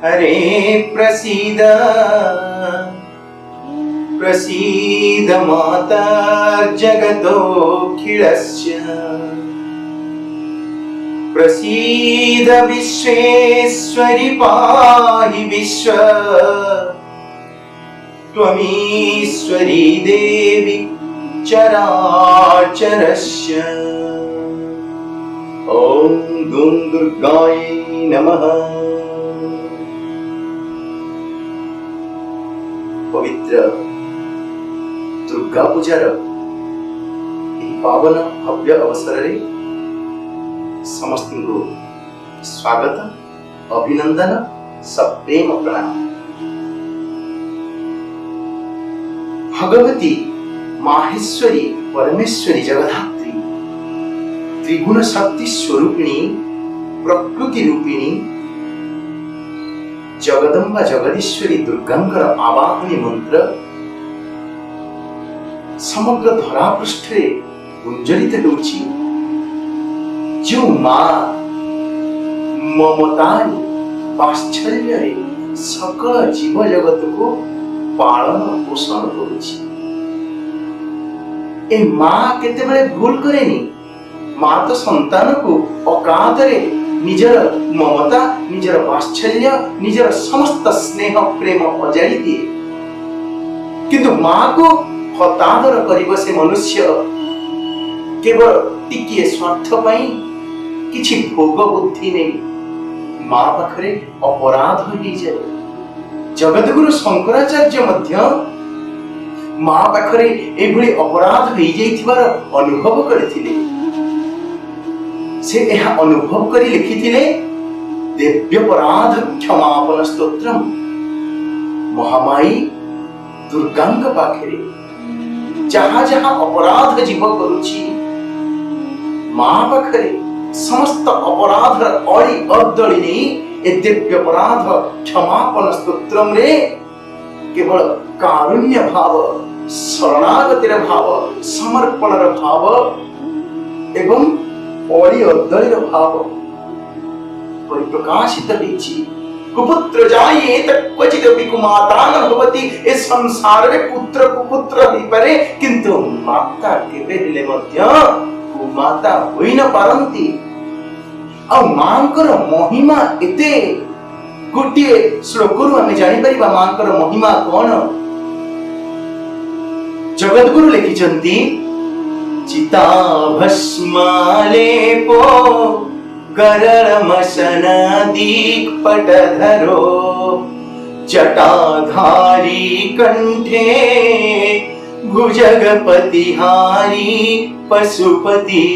हरे प्रसीद प्रसीद माता जगतोऽखिलस्य प्रसीद विश्वेश्वरि पाहि विश्व त्वमीश्वरी देवी चराचरस्य। ओम दुं दुर्गाय नमः। पवित्र दुर्गा पूजार पावन भव्य अवसर रे समस्त को स्वागत अभिनंदन सप्रेम प्रणाम। भगवती माहेश्वरी परमेश्वरी जगधात्री त्रिगुण शक्ति स्वरूपिणी प्रकृति रूपिणी जगदम्बा जगदीश्वरी दुर्गांकर आवाहनी मंत्र समग्र धरा पृष्ठे गुंजरित होउछि। जो मां ममता वात्सल्य सकल जीव जगत को पालन पोषण करुछि। ए मां केते बेले भूल करेनी। मां तो संतान को अकात रे निजर ममता निजर वात्सल्य निजर समस्त स्नेह प्रेम अजाड़ी दिए, किंतु मां को हतादर करिब से मनुष्य केवल टिकिए स्वार्थ पाई किछि भोग बुद्धि नहीं मां पाखरे अपराध हो जाए। जगतगुरु शंकराचार्य मध्य मां पाखरे एभली अपराध हो जाइथिबार अनुभव करथिले। से यह अनुभव करी लिखिथिले दिव्यपराध क्षमापन स्तोत्रम। महामाई दुर्गांक पाखरे जहाँ जहाँ अपराध जीव करुछि मां पाखरे समस्त अपराध अड़ी अदली नहीं ए दिव्यपराध क्षमापन स्तोत्रम रे केवल कारुण्य भाव शरणागतिर भाव समर्पणर भाव एवं अड़ी अदलीर भाव परिप्रकाशित होइछि। कुपुत्र जाये क्वचित कुमाता न भवति। ए संसार रे पुत्र कुपुत्र होई पारे, किंतु माता केबे हेले मध्य कुमाता होई न पारंती। आ मांकर महिमा एते गोटिए श्लोकरु आमे जानि परिबा मांकर महिमा कोन। जगद्गुरु लिखिचंती चिता भस्मालेपो करमसन दीपटधरो जटाधारी कंठे भुजगपतिहारी पशुपति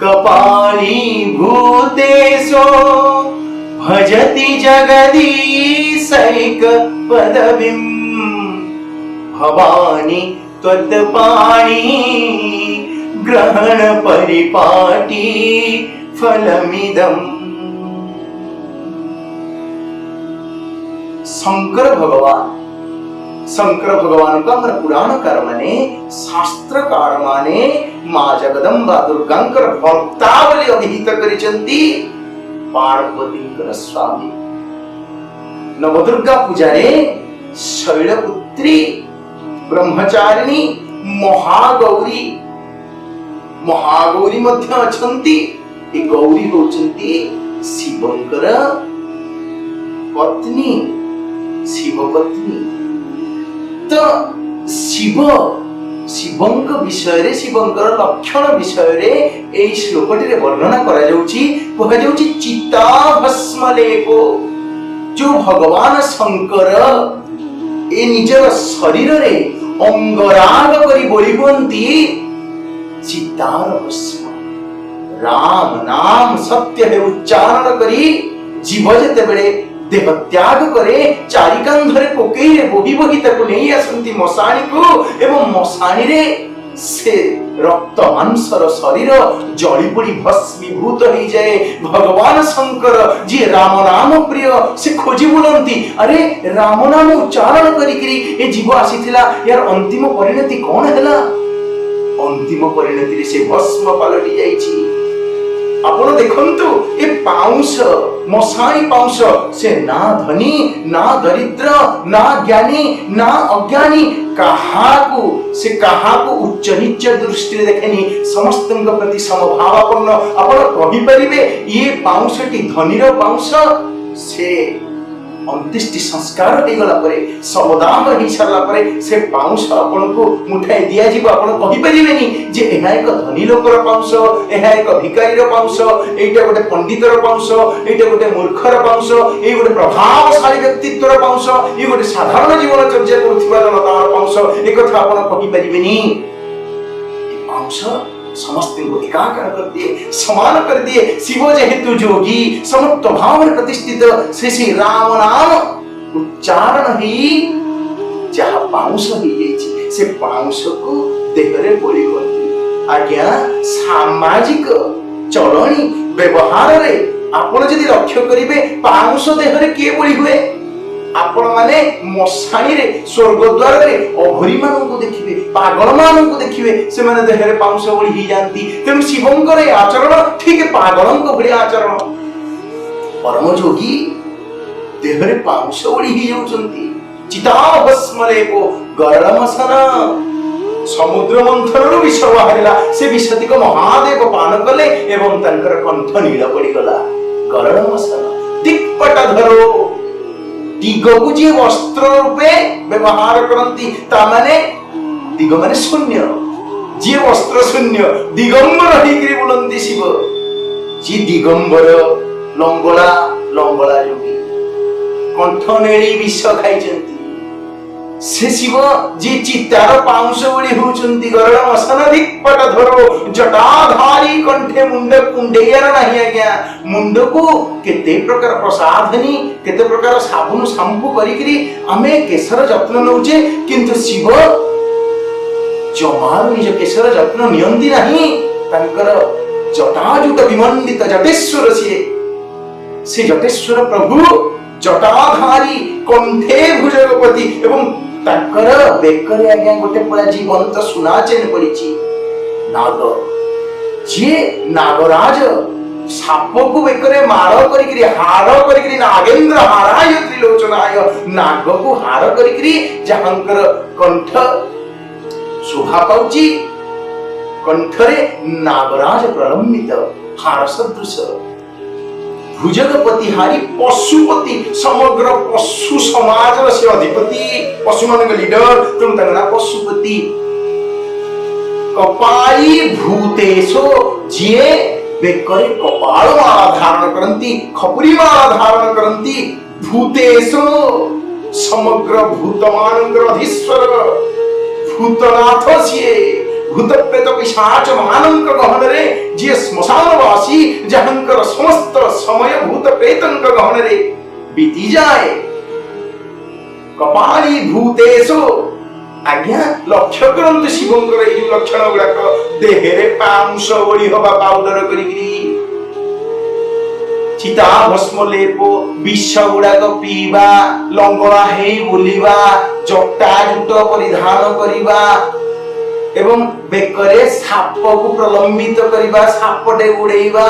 कपाली भूतेशो भजति जगदीशैक पदवीं भवानी त्वत्पाणि ग्रहण परिपाटी फलमिदम्। शंकर भगवान का हमर पुराणकार माने शास्त्रकार माने मां जगदम्बा दुर्गांकर भक्तावली अभिहित करिसंती पार्वतींकर स्वामी। नवदुर्गा पूजारे शैलपुत्री ब्रह्मचारिणी महागौरी मध्य अछंती। ए गौरी होचंती शिवंकर पत्नी शिव पत्नी। तो शिवंक विषय रे शिवंकर लक्षण विषय रे ए श्लोकटी रे वर्णना करा जाउची। कहा जाउची चिता भस्मलेपो। जो भगवान शंकर ए निजर शरीर रे अंगराग करी बोली बोलती चितार भस्म। राम नाम सत्य है उच्चारण करी जीव जेते बेले देह त्याग करे चारिकांधरे पोकेई रे बोही बोही ताकु नहीं आसंती मशाणी को, एवं मशाणी रे से रक्त मांसर शरीर जड़ी पड़ी भस्मीभूत हो जाए। भगवान शंकर जी राम नाम प्रिय से खोजी बुलंती। अरे राम नाम उच्चारण करी ए जीव आसीथिला, यार अंतिम परिणति कौन हैला? अंतिम परिणति से भस्म पलटि जाइछि। आपण देखंतु ए पाउंस मशाणी पाउंस से ना धनी ना दरिद्र ना ज्ञानी ना अज्ञानी काहाकू से काहाकू उच्च नीच दृष्टि देखेनी समस्त प्रति समभावापन्न आपण कहि परिबे ये पाउंसटी धनीर पाउंस से अंत्येष्टि संस्कार हो गला परे समदाह हो सारा परे से पाउंस आपन को मुठाई दिया जीव आपन कहि परिबेनी जे एहा एक धनी लोकर पाउंस एहा एक भिखारीर पाउंस एटा गोटे पंडितर पाउंस एटा गोटे मूर्खर पाउंस ए गोटे प्रभावशाली व्यक्तित्वर पाउंस ए गोटे साधारण जीवन चर्चा करथिबा जनतार पाउंस ए कथा आपन कहि परिबेनी ए पाउंस समस्त को एकाकार कर दिए समान कर दिए शिव जेहेतु योगी समत्व भाव में प्रतिष्ठित श्री श्री राम नाम उच्चारण ही जहाँ पाउंस ही जाइए से पाउंस को देहरे बोली करती आज्ञा सामाजिक चलनी व्यवहार रे आपण यदि लक्ष्य करिवे पाउंस देहरे के बोली हुए आपण माने मशाणी रे स्वर्ग द्वार रे अघोरी मानन को देखिबे पागल मानन को देखिबे से माने देहरे पाउंस बोली ही जानती तेनु शिवंकर ए आचरण ठीक पागलन को भली आचरण परम जोगी देहरे पाउंस बोली ही जाउचंती चिता भस्मले को गरमसन समुद्र मंथन विष बाहरिला से विषतिक महादेव पान कले एवं तंकर कंठ नील पड़ी गला गरमसन दिक्पट धरो दिग को जे वस्त्र रूपे व्यवहार करती ता माने दिग माने शून्य जे वस्त्र शून्य दिगंबर हिकरी बोलंती शिव जे दिगंबर लंगोला लंगोला योगी कंठ नेली विष खाइचंती से शिव जे चित्तार पाउंस बोली होचंती गरळ मसन दिक्पट धरो जटाधारी कंठे मुंड कुंडेयर नाही आज्ञा मुंड को केते प्रकार प्रसाधनी केते प्रकार साबुन शैम्पू करिकरी आमे केशर जत्न नउचे किंतु शिव जमार निज केशर जत्न नियंती नाही तांकर जटाजुट विमंडित जटेश्वर से जटेश्वर प्रभु जटाधारी कंठे भुजगपति एवं ताकर बेकरे आज्ञा गोटे पूरा जीवंत सुना चेन पड़ीची नाग जे नागराज साप को बेकरे मार करिकरी हार करिकरी नागेंद्र हाराय त्रिलोचनाय नाग को हार करिकरी जहांकर कंठ शोभा पाउची कंठरे नागराज प्रलंबित हार सदृश भुजगपति हारी पशुपति समग्र पशु समाज से अधिपति पशु मान लीडर तुम तंगना पशुपति कपाली भूतेशो जे बेकरे कपाल माला धारण करंती खपुरी माला धारण करंती भूतेशो समग्र भूतमानंगर अधीश्वर भूतनाथ सिए भूत प्रेत पिशाच मानंक गहन रे जे श्मशानवासी जहंकर समस्त समय भूत प्रेतंक गहन रे बीती जाए कपाली भूतेशो आज्ञा लक्ष्य करंतु शिवंकर ए लक्षण गुडाक देहरे पांश ओळी हवा पाउडर करिकरी चिता भस्म लेपो विष गुडाक पीवा लंगड़ा हेई बुलिबा जटा जुट परिधान करिबा एवं बेकरे साप को प्रलंबित करिबा सापटे उड़ेइबा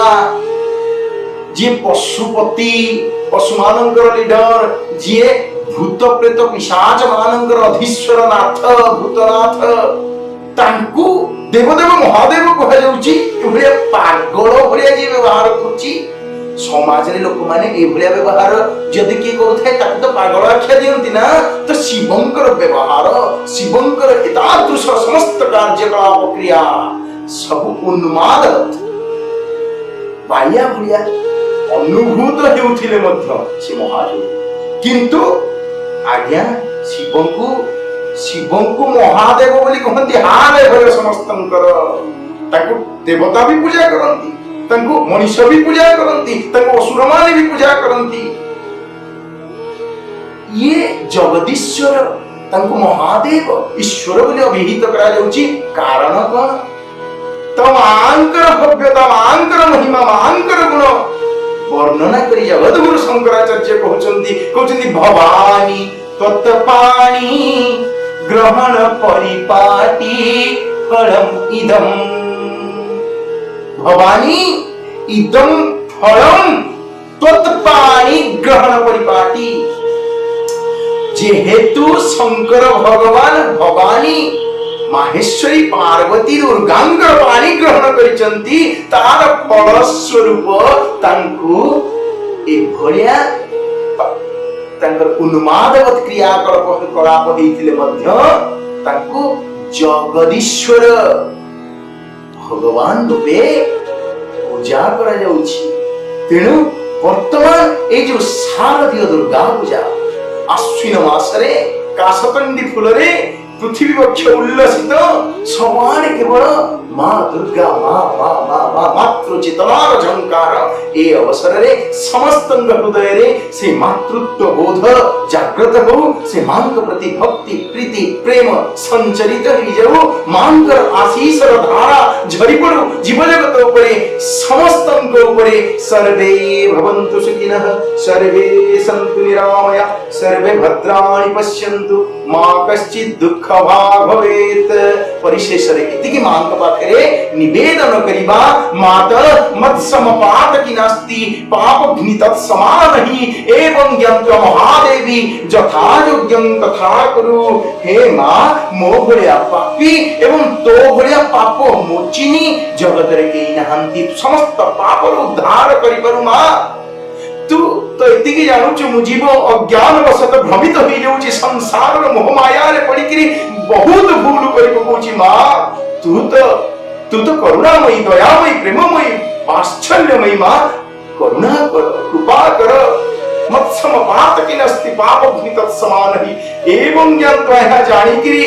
जे पशुपति पशुमानंकर लीडर जे भूत प्रेत पिशाच मानंकर अधीश्वर नाथ भूतनाथ तांकु देवदेव महादेव कहा जाउची एभलिया पागल भलिया जे व्यवहार करची समाज रे लोक माने एभलिया व्यवहार जदि के करथाय ताक तो पागल आख्या दियंती ना तो शिवंकर व्यवहार शिवंकर एतादृश समस्त कार्यकलाप क्रिया सब उन्माद बाया भलिया अनुभूत हेउथिले मध्य से महादेव किंतु आज्ञा शिवंकु महादेव बोली कहंती हारे भले समस्तंकर ताकु देवता भी पूजा करंती तांको मनुष्य भी पूजा करंती तांको असुर माने भी पूजा करंती ये जगदीश्वर तांको महादेव ईश्वर बोली अभिहित करा जाउची कारण कोन तमांकर भव्यता मांकर महिमा मांकर गुण वर्णना करी जगद्गुरु शंकराचार्य कहउचंती भवानी तत्पाणी ग्रहण परिपाटी कलम इदम भवानी इदं फलं त्वत्पाणि ग्रहण परिपाटी। जेहेतु शंकर भगवान भवानी माहेश्वरी पार्वती दुर्गांकर पाणी ग्रहण करिसंती तार फल स्वरूप तांकु ए भलिया तांकर उन्मादवत क्रियाकलाप कलाप हेतिले मध्य तांकु जगदीश्वर भगवान रूपे पूजा करा जाउछि। तेणु वर्तमान ए जो शारदीय दुर्गा पूजा आश्विन मासरे काशकंडी फुलरे पृथ्वी पक्ष उल्लसित समान केवल मां दुर्गा मातृ चेतनार झंकार ए अवसर रे समस्त हृदय रे से मातृत्व बोध जागृत हो, से मां प्रति भक्ति प्रीति प्रेम संचरित हो जाऊ, मां आशीष धारा झरी पड़ू जीव जगत उपरे समस्त उपरे। सर्वे भवन्तु सुखिनः सर्वे सन्तु निरामया सर्वे भद्राणि पश्यन्तु मा कश्चित् दुःख भाग भवेत्। परिशेष रे इतिकी मां पाखरे निवेदन करिबा मात मत समपात कि नास्ति पाप घ्नि तत्समान ही एवं यंत्र महादेवी यथा योग्यं तथा कुरु। हे मां मो भलिया पापी एवं तो भलिया पाप मोचिनी जगत रे केही नाहंती समस्त पाप उद्धार करि परु। मां तू तो एतिकी जानूछु मु जीव अज्ञान वशत भ्रमित होई जाउछि संसार मोह माया रे पडिकरी बहुत भूल करि पकोछि। मां तू तो करुणामयी दयामयी प्रेममयी वात्सल्यमयी। मां करुणा कर कृपा कर मत समपात कि नस्ति पाप घ्नि तत्समान ही एवं ज्ञात्वा यह जानिकरी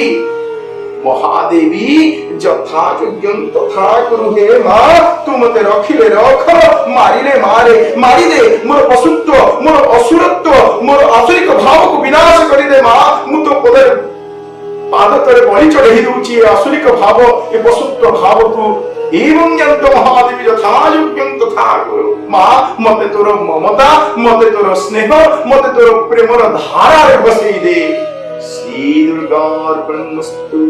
महादेवी यथा योग्यं तथा कुरु। हे मां तू मते रखिले रख मारिले मारे मारी दे मोर पशुत्व मोर असुरत्व मोर आसुरिक भाव को विनाश करि दे। मां मु तो पदे पाद तले बलि चढ़ी दूची आसुरिक भाव ए पशुत्व भाव को एवं यंत महादेवी यथा योग्यं तथा कुरु। मां मते तोर ममता मते तोर स्नेह मते तोर प्रेमर धारा रे बसई दे। श्री दुर्गार्पणमस्तु।